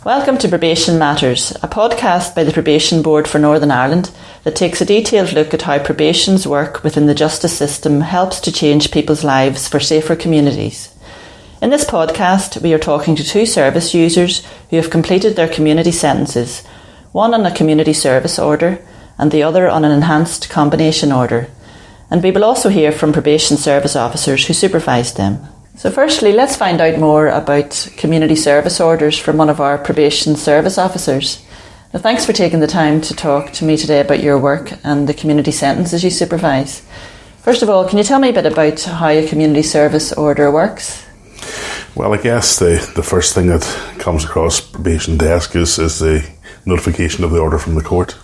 Welcome to Probation Matters, a podcast by the Probation Board for Northern Ireland that takes a detailed look at how probation's work within the justice system helps to change people's lives for safer communities. In this podcast, we are talking to two service users who have completed their community sentences, one on a community service order and the other on an enhanced combination order. And we will also hear from probation service officers who supervised them. So firstly, let's find out more about community service orders from one of our probation service officers. Now, thanks for taking the time to talk to me today about your work and the community sentences you supervise. First of all, can you tell me a bit about how a community service order works? Well, I guess the first thing that comes across probation desk is the notification of the order from the court.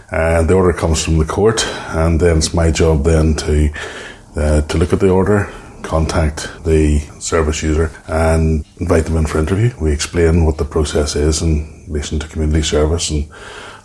The order comes from the court, and then it's my job then to look at the order, contact the service user and invite them in for interview. We explain what the process is in relation to community service and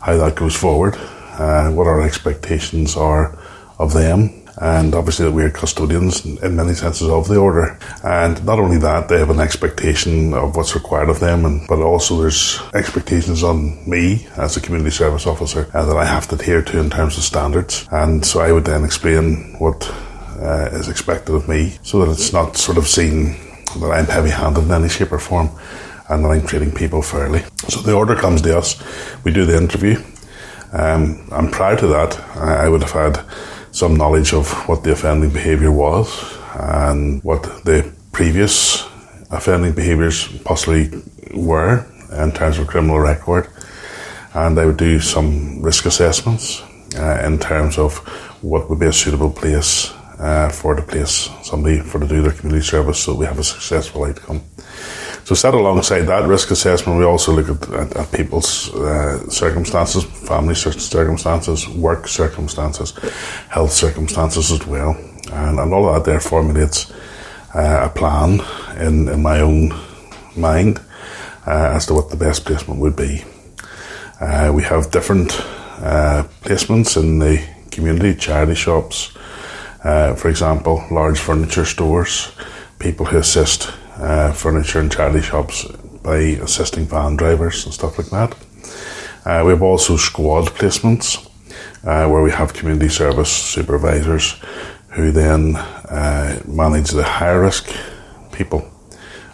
how that goes forward, what our expectations are of them, and obviously that we are custodians in many senses of the order. And not only that, they have an expectation of what's required of them, but also there's expectations on me as a community service officer that I have to adhere to in terms of standards. And so I would then explain what is expected of me, so that it's not sort of seen that I'm heavy-handed in any shape or form and that I'm treating people fairly. So the order comes to us, we do the interview, and prior to that I would have had some knowledge of what the offending behaviour was and what the previous offending behaviours possibly were in terms of criminal record, and I would do some risk assessments in terms of what would be a suitable place for to place somebody to do their community service so that we have a successful outcome. So set alongside that risk assessment, we also look at people's circumstances, family circumstances, work circumstances, health circumstances as well. And all of that there formulates a plan in my own mind as to what the best placement would be. We have different placements in the community, charity shops, for example, large furniture stores, people who assist furniture and charity shops by assisting van drivers and stuff like that. We have also squad placements where we have community service supervisors who then manage the higher risk people,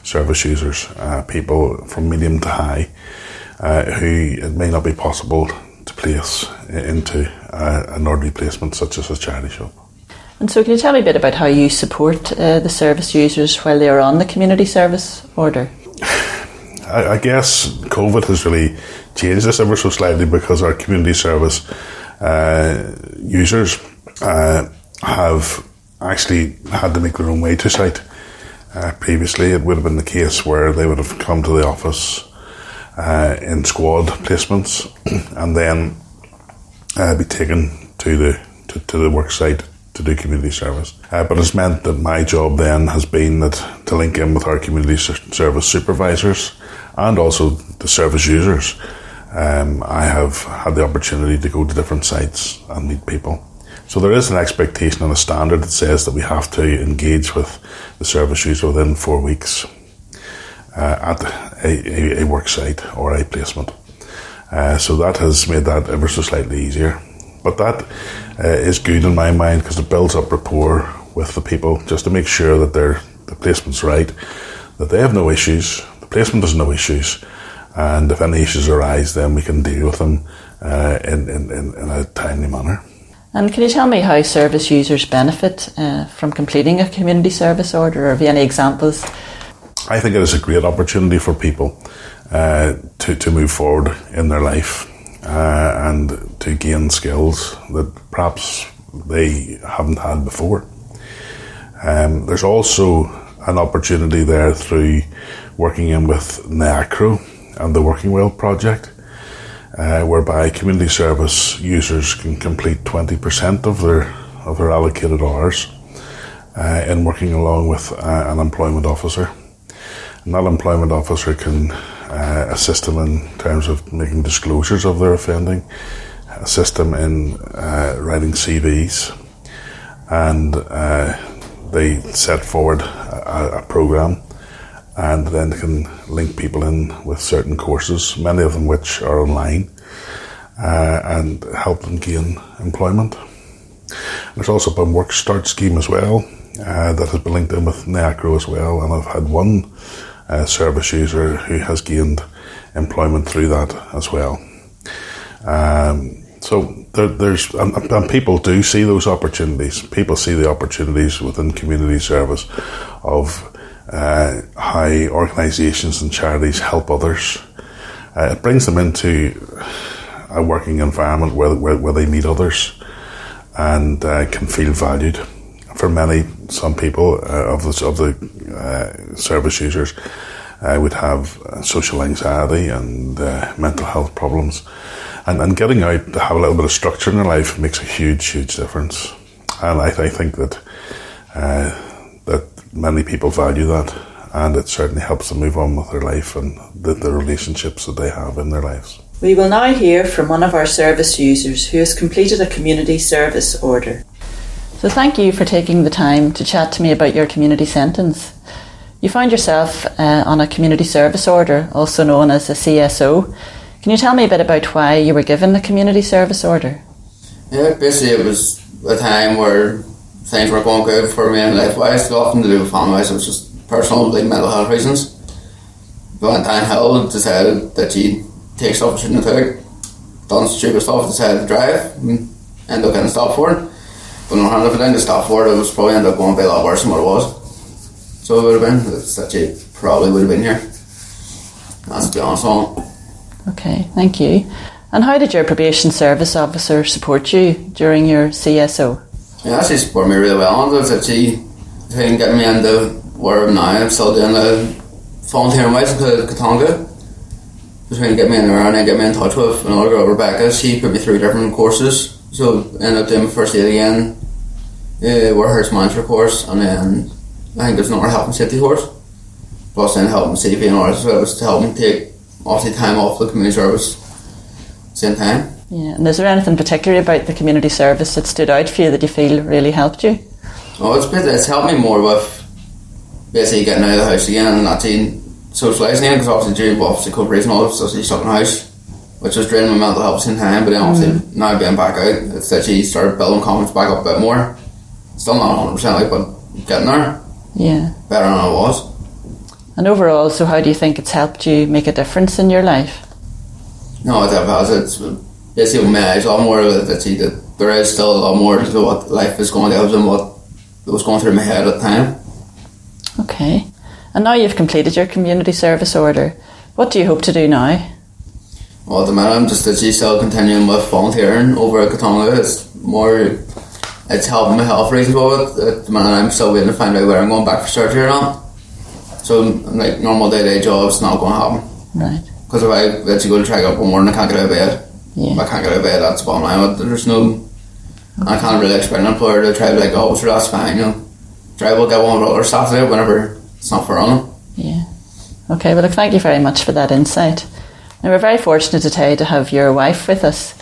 service users, people from medium to high who it may not be possible to place into an ordinary placement such as a charity shop. And so can you tell me a bit about how you support the service users while they are on the community service order? I guess COVID has really changed this ever so slightly, because our community service users have actually had to make their own way to site. Previously it would have been the case where they would have come to the office in squad placements and then be taken to the work site to do community service. But it's meant that my job then has been to link in with our community service supervisors and also the service users. I have had the opportunity to go to different sites and meet people. So there is an expectation and a standard that says that we have to engage with the service user within 4 weeks at a work site or a placement. So that has made that ever so slightly easier. But that is good in my mind, because it builds up rapport with the people just to make sure that the placement's right, that they have no issues, the placement has no issues, and if any issues arise, then we can deal with them in a timely manner. And can you tell me how service users benefit from completing a community service order, or have you any examples? I think it is a great opportunity for people to move forward in their life. And to gain skills that perhaps they haven't had before. There's also an opportunity there through working in with NACRO and the Working Well project, whereby community service users can complete 20% of their allocated hours in working along with an employment officer. And that employment officer can assist them in terms of making disclosures of their offending, assist them in writing CVs, and they set forward a programme and then they can link people in with certain courses, many of them which are online, and help them gain employment. There's also been a work start scheme as well, that has been linked in with NACRO as well, and I've had one service user who has gained employment through that as well. So there's and people do see those opportunities. People see the opportunities within community service of how organisations and charities help others. It brings them into a working environment where they meet others and can feel valued. For some people of the service users would have social anxiety and mental health problems, and getting out to have a little bit of structure in their life makes a huge difference. And I think that that many people value that, and it certainly helps them move on with their life and the relationships that they have in their lives. We will now hear from one of our service users who has completed a community service order. So thank you for taking the time to chat to me about your community sentence. You found yourself on a community service order, also known as a CSO. Can you tell me a bit about why you were given the community service order? Yeah, basically it was a time where things were going good for me in life-wise, nothing to do with family-wise. It was just personal, like mental health reasons. But went downhill, decided that you take stuff I shouldn't have took, done stupid stuff, decided to drive, and ended up getting stopped for it. But no harm, if I didn't get stopped for it, it was probably ended up going to be a lot worse than what it was. So it would have been, that you probably would have been here. That's to be honest on it. Okay, thank you. And how did your probation service officer support you during your CSO? Yeah, she supported me really well on it. That she didn't get me into where I'm now. I'm still doing the volunteering wise in Katanga. Just trying to get me in there and then get me in touch with another girl, Rebecca. She put me through different courses. So ended up doing my first aid again, warehouse manager course, and then I think there's another health and safety course. Plus then health and safety and all that, so it was to help me take obviously time off the community service at the same time. Yeah, and is there anything particular about the community service that stood out for you that you feel really helped you? Oh, it's helped me more with basically getting out of the house again and actually socialising again, because obviously during COVID and all, so you stuck in the house, which was draining my mental health at the same time. But then obviously now being back out, it's actually started building confidence back up a bit more. Still not 100% like, but getting there. Yeah. Better than I was. And overall, so how do you think it's helped you make a difference in your life? No, it has. It's basically my eyes a lot more that there is still a lot more to what life is going to than what was going through my head at the time. Okay. And now you've completed your community service order. What do you hope to do now? Well, at the minute, I'm just actually still continuing with volunteering over at Katanga. It's helping my health reasons with it. At the minute, I'm still waiting to find out whether I'm going back for surgery or not. So, like, normal day-to-day jobs not going to happen. Right. Because if I let you go to try up one morning, I can't get out of bed. Yeah. If I can't get out of bed, that's the bottom line. There's no... I can't really expect an employer to try to be like, oh, sure, that's fine, you know. Try we'll get one with other staff to do it whenever it's not for running. Yeah. Okay, well, look, thank you very much for that insight. Now, we're very fortunate today to have your wife with us.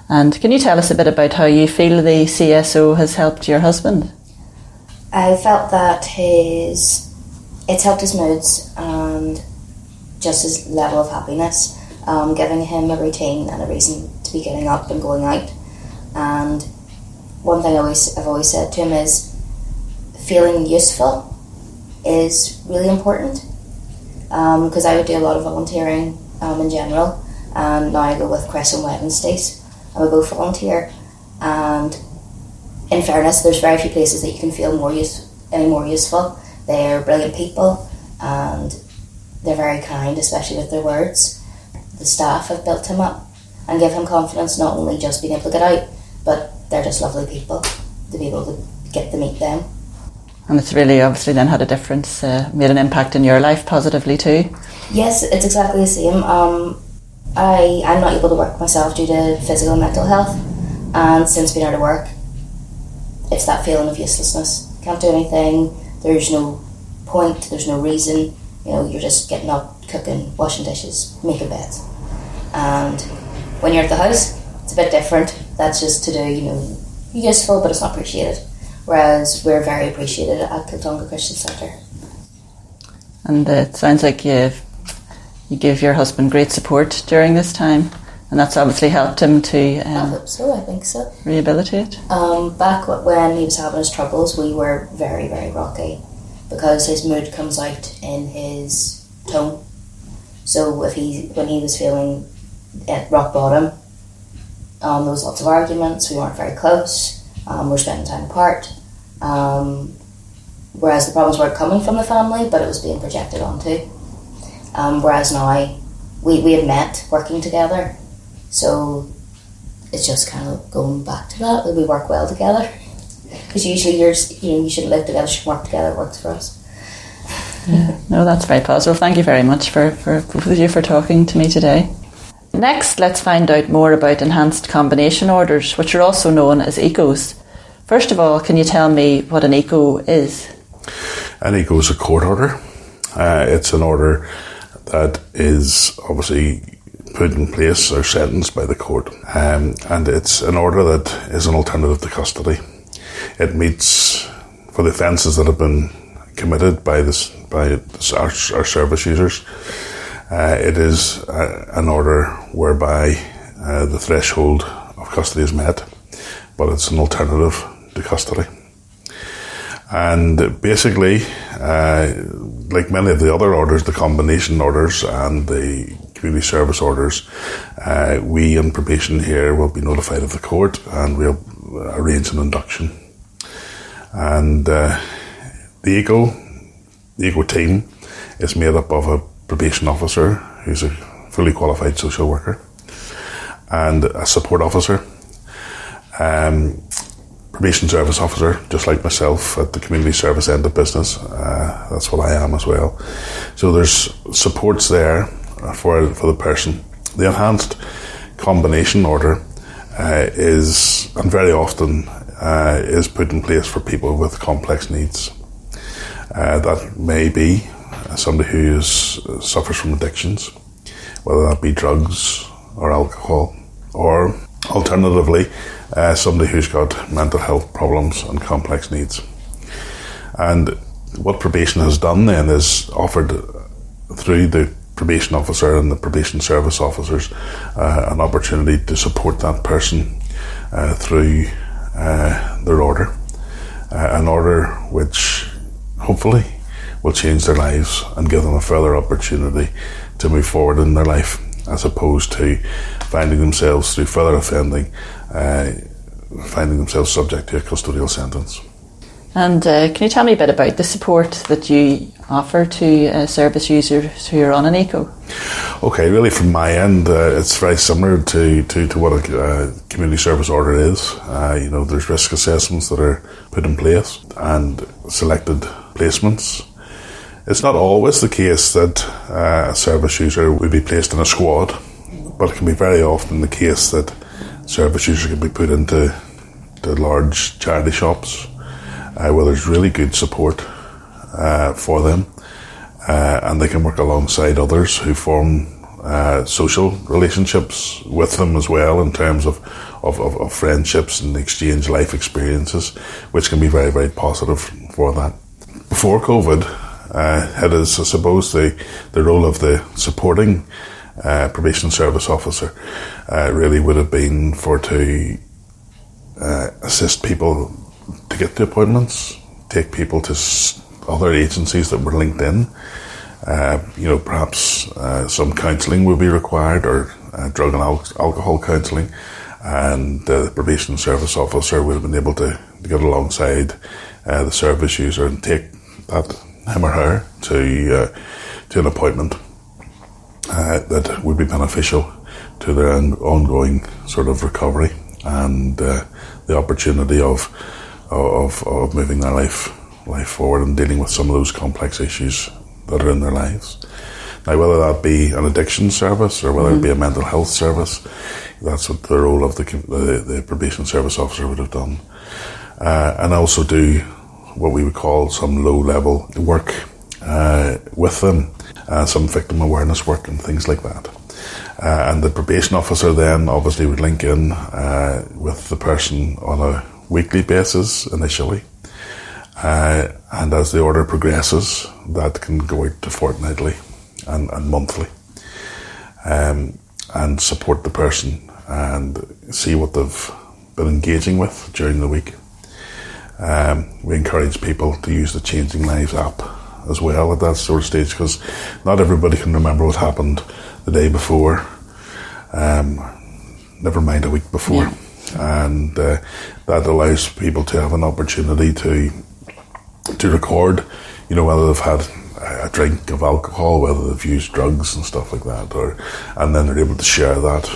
And can you tell us a bit about how you feel the CSO has helped your husband? I felt that it's helped his moods and just his level of happiness, giving him a routine and a reason to be getting up and going out. And one thing I've always said to him is feeling useful is really important, because I would do a lot of volunteering in general, and now I go with Crescent Wednesdays. I would both volunteer, and in fairness, there's very few places that you can feel any more useful. They're brilliant people and they're very kind, especially with their words. The staff have built him up and give him confidence, not only just being able to get out, but they're just lovely people, to be able to get to meet them. And it's really obviously then had a difference, made an impact in your life positively too. Yes, it's exactly the same. I'm not able to work myself due to physical and mental health, and since being out of work, it's that feeling of uselessness. Can't do anything, there's no point, there's no reason, you know, you're just getting up, cooking, washing dishes, making beds. And when you're at the house, it's a bit different. That's just to do, you know, useful, but it's not appreciated. Whereas we're very appreciated at Katanga Christian Centre. And it sounds like you give your husband great support during this time, and that's obviously helped him to I hope so, I think so. rehabilitate. Back when he was having his troubles, we were very, very rocky because his mood comes out in his tone. So when he was feeling at rock bottom, there was lots of arguments, we weren't very close, we were spending time apart. Whereas the problems weren't coming from the family, but it was being projected onto. Whereas now, we had met working together, so it's just kind of going back to that we work well together. Because usually you shouldn't live together, you should work together. It works for us. Yeah. No, that's very positive. Thank you very much for both of you for talking to me today. Next, let's find out more about enhanced combination orders, which are also known as ECOs. First of all, can you tell me what an ECO is? An ECO is a court order. It's an order that is obviously put in place or sentenced by the court, and it's an order that is an alternative to custody. It meets for the offences that have been committed by our service users. It is an order whereby the threshold of custody is met, but it's an alternative to custody. And basically, like many of the other orders, the combination orders and the community service orders, we in probation here will be notified of the court and we'll arrange an induction. And the ECO team is made up of a probation officer who's a fully qualified social worker and a support officer, Probation Service Officer, just like myself at the community service end of business. That's what I am as well. So there's supports there for the person. The enhanced combination order is, and very often is put in place for people with complex needs. That may be somebody who suffers from addictions, whether that be drugs or alcohol, or alternatively, somebody who's got mental health problems and complex needs. And what probation has done then is offered through the probation officer and the probation service officers an opportunity to support that person through their order, an order which hopefully will change their lives and give them a further opportunity to move forward in their life, as opposed to finding themselves through further offending, finding themselves subject to a custodial sentence. And can you tell me a bit about the support that you offer to service users who are on an ECO? Okay, really from my end, it's very similar to what a community service order is. There's risk assessments that are put in place and selected placements. It's not always the case that a service user would be placed in a squad, but it can be very often the case that service users can be put into large charity shops where there's really good support for them, and they can work alongside others who form social relationships with them as well, in terms of friendships and exchange life experiences, which can be very, very positive for that. Before COVID, it is, I suppose, the role of the supporting probation service officer really would have been to assist people to get to appointments, take people to other agencies that were linked in. Perhaps some counselling would be required, or drug and alcohol counselling, and the probation service officer would have been able to get alongside the service user and take him or her to an appointment that would be beneficial to their ongoing sort of recovery and the opportunity of moving their life forward and dealing with some of those complex issues that are in their lives. Now, whether that be an addiction service or whether it be a mental health service, that's what the role of the probation service officer would have done. And also do what we would call some low-level work with them, some victim awareness work and things like that. And the probation officer then obviously would link in with the person on a weekly basis initially, And as the order progresses, that can go out to fortnightly and monthly, and support the person and see what they've been engaging with during the week. We encourage people to use the Changing Lives app as well at that sort of stage, because not everybody can remember what happened the day before, never mind a week before. Yeah. And that allows people to have an opportunity to record, whether they've had a drink of alcohol, whether they've used drugs and stuff like that, and then they're able to share that.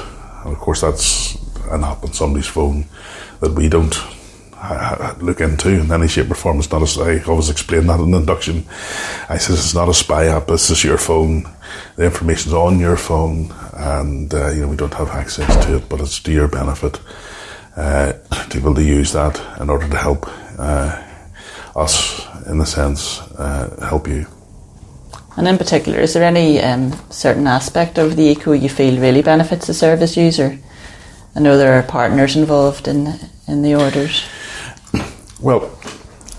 And of course, that's an app on somebody's phone that we don't look into in any shape or form. It's not I always explain that in the induction. I says it's not a spy app. This is your phone. The information's on your phone, and we don't have access to it, but it's to your benefit to be able to use that in order to help us, in a sense, help you. And in particular, is there any certain aspect of the eco you feel really benefits the service user? I know there are partners involved in the orders. Well,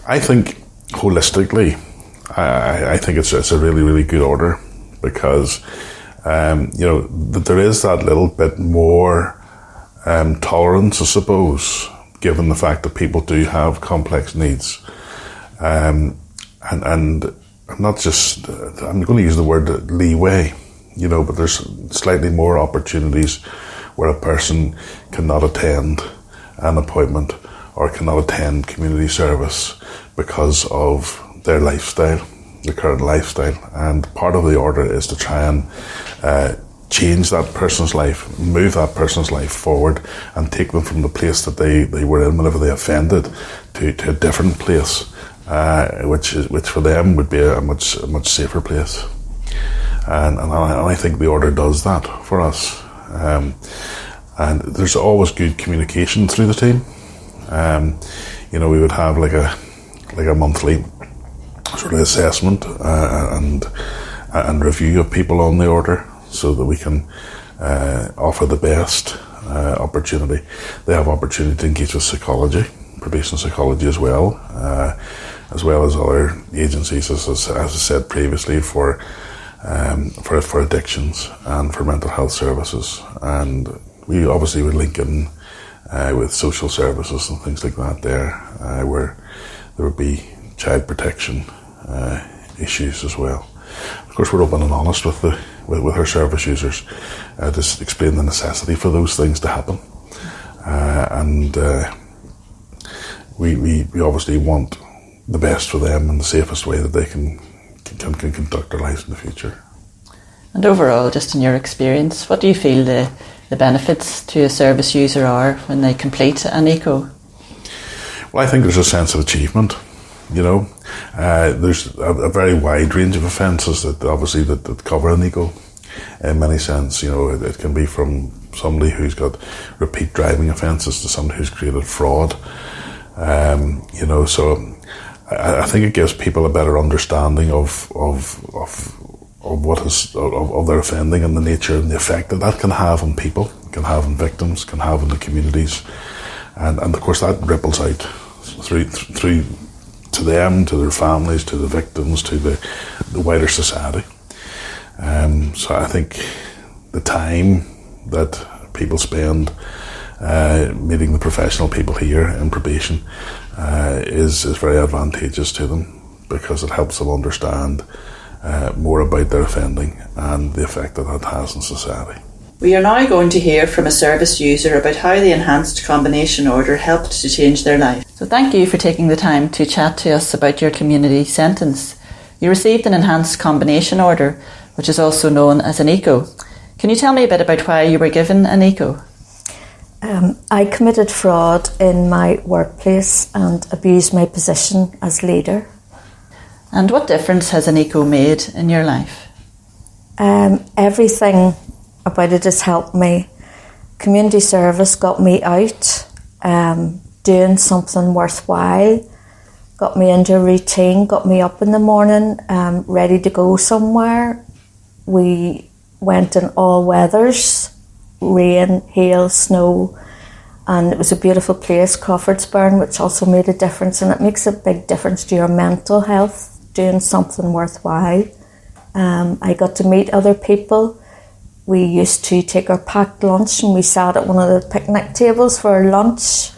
I think holistically, I think it's a really, really good order, because that there is that little bit more tolerance, I suppose, given the fact that people do have complex needs, and I'm not just, I'm going to use the word leeway, but there's slightly more opportunities where a person cannot attend an appointment or cannot attend community service because of their lifestyle, the current lifestyle. And part of the order is to try and change that person's life, move that person's life forward, and take them from the place that they were in whenever they offended to a different place, which for them would be a much safer place. And I think the order does that for us. And there's always good communication through the team. We would have like a monthly sort of assessment and review of people on the order, so that we can offer the best opportunity. They have opportunity to engage with psychology, probation psychology as well as other agencies, as I said previously, for addictions and for mental health services. And we obviously would link in with social services and things like that there, where there would be child protection issues as well. Of course, we're open and honest with our service users, to explain the necessity for those things to happen, and we obviously want the best for them and the safest way that they can conduct their lives in the future. And overall, just in your experience, what do you feel the benefits to a service user are when they complete an eco? Well, I think there's a sense of achievement. There's a very wide range of offences that cover an eco. In many sense, it can be from somebody who's got repeat driving offences to somebody who's created fraud. So I think it gives people a better understanding of their offending and the nature and the effect that can have on people, can have on victims, can have on the communities, and of course that ripples out through to them, to their families, to the victims, to the wider society. So I think the time that people spend meeting the professional people here in probation is very advantageous to them, because it helps them understand more about their offending and the effect that has on society. We are now going to hear from a service user about how the enhanced combination order helped to change their life. So thank you for taking the time to chat to us about your community sentence. You received an enhanced combination order, which is also known as an ECO. Can you tell me a bit about why you were given an ECO? I committed fraud in my workplace and abused my position as leader. And what difference has an ECO made in your life? Everything about it has helped me. Community service got me out, doing something worthwhile, got me into a routine, got me up in the morning, ready to go somewhere. We went in all weathers, rain, hail, snow, And it was a beautiful place, Crawfordsburn, which also made a difference. And it makes a big difference to your mental health, doing something worthwhile. I got to meet other people. We used to take our packed lunch and we sat at one of the picnic tables for lunch.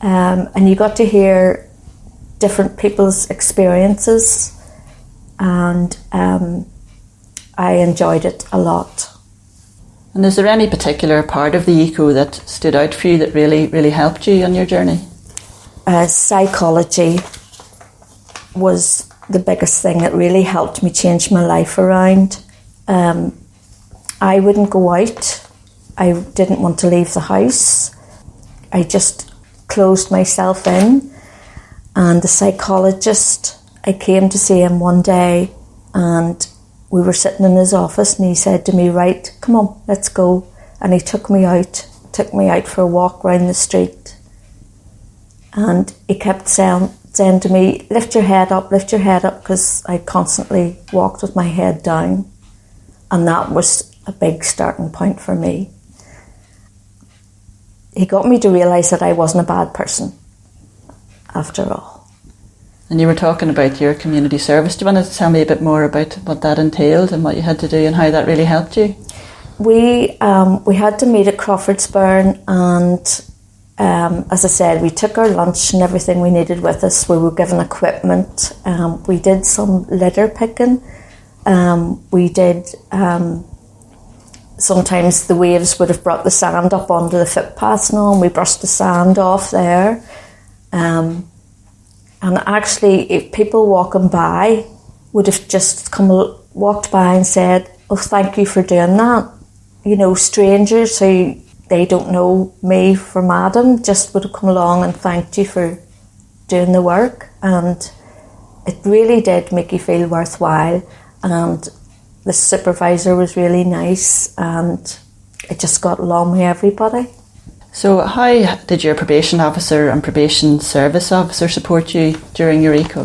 And you got to hear different people's experiences. And I enjoyed it a lot. And is there any particular part of the ECO that stood out for you that really, really helped you on your journey? Psychology was the biggest thing that really helped me change my life around. I wouldn't go out. I didn't want to leave the house. I just closed myself in. And the psychologist, I came to see him one day and we were sitting in his office and he said to me, right, come on, let's go. And he took me out for a walk round the street. And he kept saying to me, lift your head up, because I constantly walked with my head down. And that was a big starting point for me. He got me to realise that I wasn't a bad person, after all. And you were talking about your community service. Do you want to tell me a bit more about what that entailed and what you had to do and how that really helped you? We had to meet at Crawfordsburn, and as I said, we took our lunch and everything we needed with us. We were given equipment. We did some litter picking. We did... sometimes the waves would have brought the sand up onto the footpaths and we brushed the sand off there. And actually, if people walking by would have just walked by and said, oh, thank you for doing that. You know, strangers who they don't know me from Adam just would have come along and thanked you for doing the work. And it really did make you feel worthwhile. And the supervisor was really nice and I just got along with everybody. So how did your probation officer and probation service officer support you during your ECO?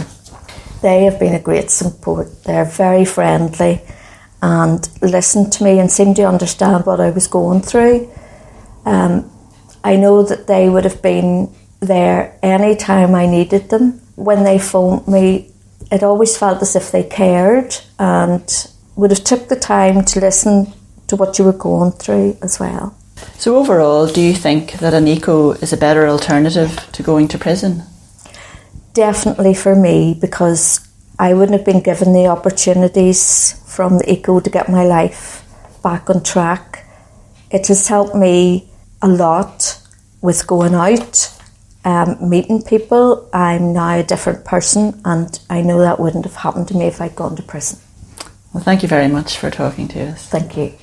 They have been a great support. They're very friendly and listened to me and seemed to understand what I was going through. I know that they would have been there any time I needed them. When they phoned me, it always felt as if they cared and would have took the time to listen to what you were going through as well. So overall, do you think that an ECO is a better alternative to going to prison? Definitely for me, because I wouldn't have been given the opportunities from the ECO to get my life back on track. It has helped me a lot with going out, meeting people. I'm now a different person and I know that wouldn't have happened to me if I'd gone to prison. Well, thank you very much for talking to us. Thank you.